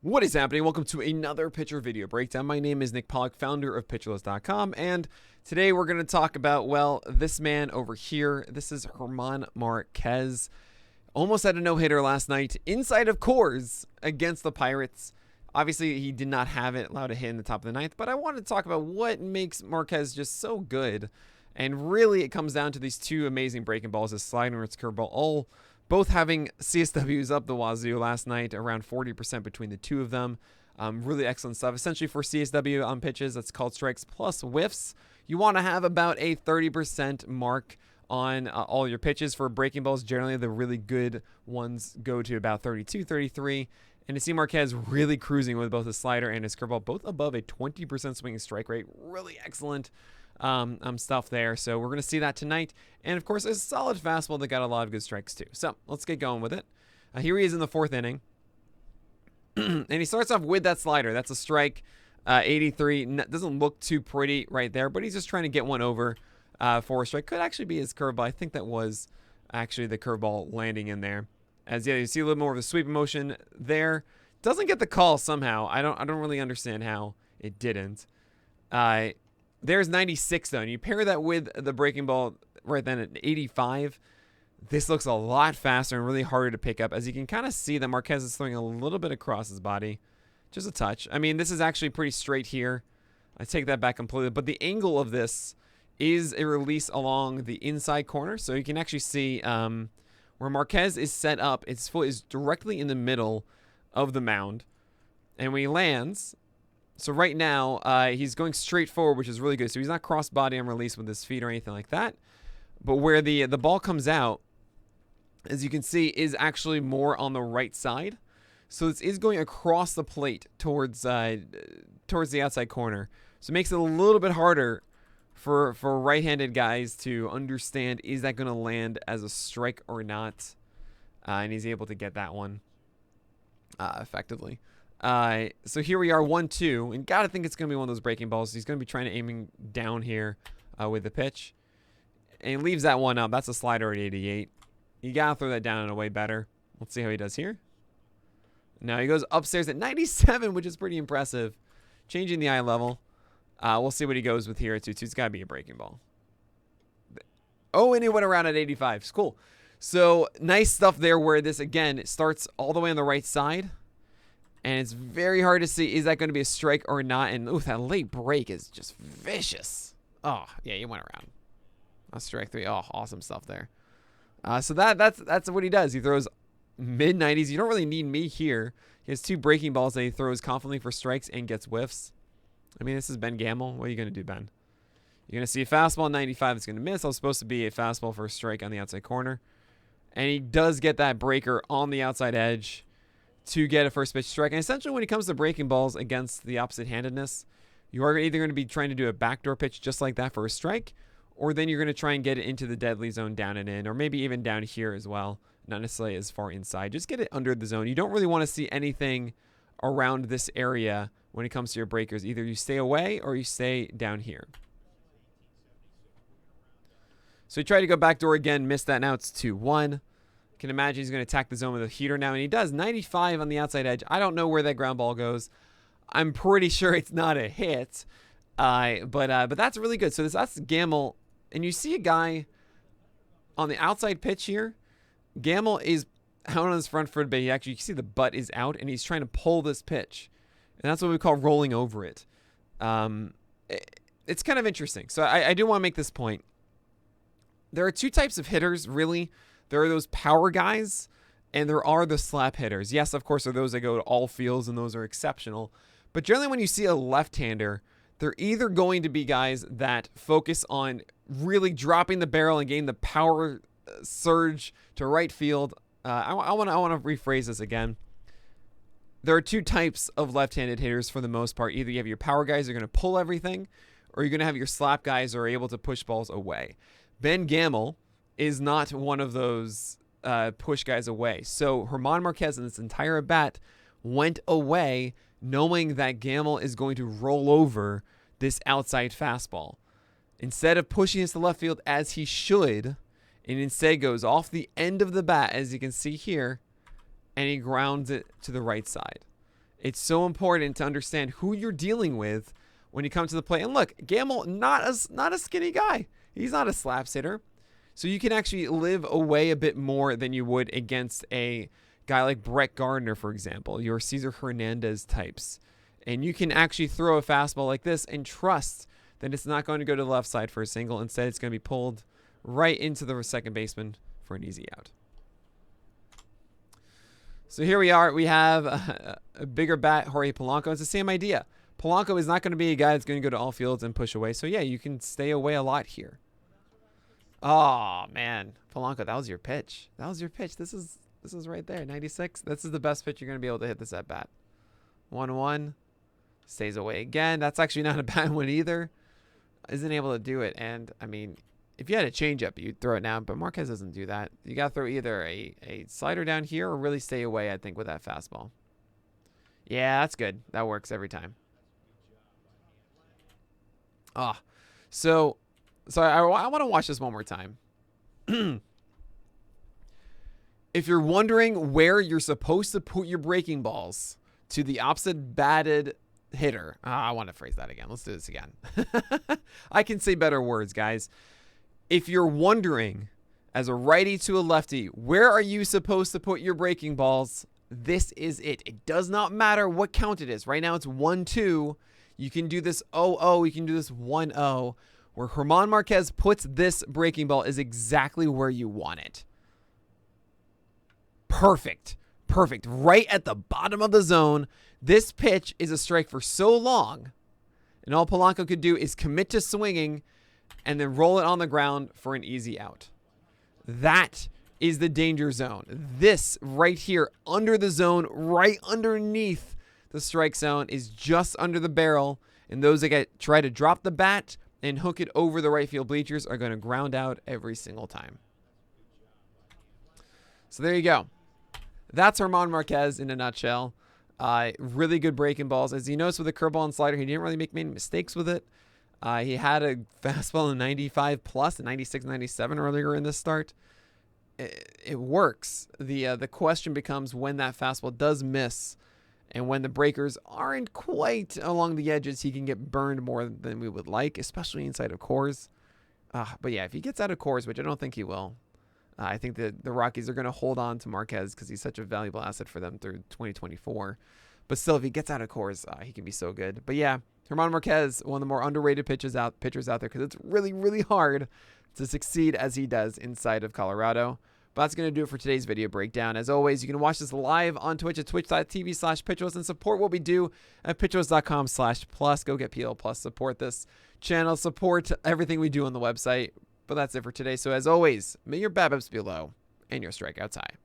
What is happening? Welcome to another pitcher video breakdown. My name is Nick Pollack, founder of PitcherList.com, and today we're going to talk about, well, this man over here. This is Germán Márquez. Almost had a no-hitter last night inside of Coors against the Pirates. Obviously, he did not have it allowed to hit in the top of the ninth, but I wanted to talk about what makes Marquez just so good. And really, it comes down to these two amazing breaking balls, his slider and his curveball, both having CSWs up the wazoo last night, around 40% between the two of them. Really excellent stuff. Essentially, for CSW on pitches, that's called strikes plus whiffs. You want to have about a 30% mark on all your pitches. For breaking balls, generally the really good ones go to about 32, 33. And to see Marquez really cruising with both his slider and his curveball, both above a 20% swinging strike rate, really excellent stuff there. So we're going to see that tonight. And of course, a solid fastball that got a lot of good strikes too. So let's get going with it. Here he is in the fourth inning. And he starts off with that slider. That's a strike, 83. Doesn't look too pretty right there, but he's just trying to get one over for a strike. Could actually be his curveball. I think that was actually the curveball landing in there. As you see a little more of the sweep motion there. Doesn't get the call somehow. I don't really understand how it didn't. There's 96 though, and you pair that with the breaking ball right then at 85. This looks a lot faster and really harder to pick up. As you can kind of see that Marquez is throwing a little bit across his body. Just a touch. I mean, this is actually pretty straight here. I take that back completely. But the angle of this is a release along the inside corner. So you can actually see where Marquez is set up. His foot is directly in the middle of the mound. And when he lands... So right now, he's going straight forward, which is really good. So he's not cross-body on release with his feet or anything like that. But where the ball comes out, as you can see, is actually more on the right side. So this is going across the plate towards the outside corner. So it makes it a little bit harder for right-handed guys to understand, is that going to land as a strike or not? And he's able to get that one effectively. So here we are, 1-2, and gotta think it's gonna be one of those breaking balls. He's gonna be trying to aiming down here with the pitch, and he leaves that one up. That's a slider at 88. You gotta throw that down in a way better. Let's see how he does here. Now he goes upstairs at 97, which is pretty impressive. Changing the eye level. We'll see what he goes with here at 2-2. It's gotta be a breaking ball. Oh, and he went around at 85. It's cool. So nice stuff there. Where this again, it starts all the way on the right side. And it's very hard to see, is that going to be a strike or not? And ooh, that late break is just vicious. Oh, yeah, he went around. That's strike 3. Oh, awesome stuff there. So that's what he does. He throws mid-90s. You don't really need me here. He has two breaking balls that he throws confidently for strikes and gets whiffs. I mean, this is Ben Gamble. What are you going to do, Ben? You're going to see a fastball 95 that's going to miss. That was supposed to be a fastball for a strike on the outside corner. And he does get that breaker on the outside edge to get a first pitch strike. And essentially when it comes to breaking balls against the opposite-handedness, you are either going to be trying to do a backdoor pitch just like that for a strike, or then you're going to try and get it into the deadly zone down and in, or maybe even down here as well, not necessarily as far inside. Just get it under the zone. You don't really want to see anything around this area when it comes to your breakers. Either you stay away or you stay down here. So he tried to go backdoor again, missed that. Now it's 2-1. Can imagine he's going to attack the zone with a heater now, and he does. 95 on the outside edge. I don't know where that ground ball goes. I'm pretty sure it's not a hit, but that's really good. So that's Gamble, and you see a guy on the outside pitch here. Gamble is out on his front foot, but you can see the butt is out, and he's trying to pull this pitch, and that's what we call rolling over it. It's kind of interesting. So I do want to make this point. There are two types of hitters, really. There are those power guys, and there are the slap hitters. Yes, of course, there are those that go to all fields, and those are exceptional. But generally, when you see a left-hander, they're either going to be guys that focus on really dropping the barrel and getting the power surge to right field. I want to rephrase this again. There are two types of left-handed hitters for the most part. Either you have your power guys who are going to pull everything, or you're going to have your slap guys who are able to push balls away. Ben Gamble is not one of those push guys away. So Germán Márquez in this entire at bat went away knowing that Gamble is going to roll over this outside fastball. Instead of pushing it to left field as he should, and instead goes off the end of the bat, as you can see here, and he grounds it to the right side. It's so important to understand who you're dealing with when you come to the plate. And look, Gamble, not a skinny guy. He's not a slaps hitter. So you can actually live away a bit more than you would against a guy like Brett Gardner, for example, your Cesar Hernandez types. And you can actually throw a fastball like this and trust that it's not going to go to the left side for a single. Instead, it's going to be pulled right into the second baseman for an easy out. So here we are. We have a bigger bat, Jorge Polanco. It's the same idea. Polanco is not going to be a guy that's going to go to all fields and push away. So, yeah, you can stay away a lot here. Oh, man. Polanco, that was your pitch. That was your pitch. This is right there, 96. This is the best pitch you're going to be able to hit this at bat. 1-1. Stays away again. That's actually not a bad one either. Isn't able to do it. And, I mean, if you had a changeup, you'd throw it down. But Marquez doesn't do that. You got to throw either a slider down here or really stay away, I think, with that fastball. Yeah, that's good. That works every time. So I want to watch this one more time. If you're wondering where you're supposed to put your breaking balls to the opposite batted hitter. I want to phrase that again. Let's do this again. I can say better words, guys. If you're wondering, as a righty to a lefty, where are you supposed to put your breaking balls? This is it. It does not matter what count it is. Right now it's 1-2. You can do this 0-0. You can do this 1-0. Where Germán Márquez puts this breaking ball is exactly where you want it. Perfect. Perfect. Right at the bottom of the zone. This pitch is a strike for so long. And all Polanco could do is commit to swinging and then roll it on the ground for an easy out. That is the danger zone. This right here under the zone, right underneath the strike zone, is just under the barrel. And those that try to drop the bat and hook it over the right field bleachers are going to ground out every single time. So there you go. That's Germán Márquez in a nutshell. Really good breaking balls. As you notice with the curveball and slider, he didn't really make many mistakes with it. He had a fastball in 95 plus, 96, 97 earlier in this start. It works. The question becomes when that fastball does miss and when the breakers aren't quite along the edges, he can get burned more than we would like, especially inside of Coors. But yeah, if he gets out of Coors, which I don't think he will, I think that the Rockies are going to hold on to Marquez because he's such a valuable asset for them through 2024. But still, if he gets out of Coors, he can be so good. But yeah, Germán Márquez, one of the more underrated pitchers out there because it's really, really hard to succeed as he does inside of Colorado. But that's going to do it for today's video breakdown. As always, you can watch this live on Twitch at twitch.tv/pitchlist and support what we do at pitchlist.com/plus. Go get PL Plus. Support this channel. Support everything we do on the website. But that's it for today. So as always, may your BABIPs be low and your strikeouts high.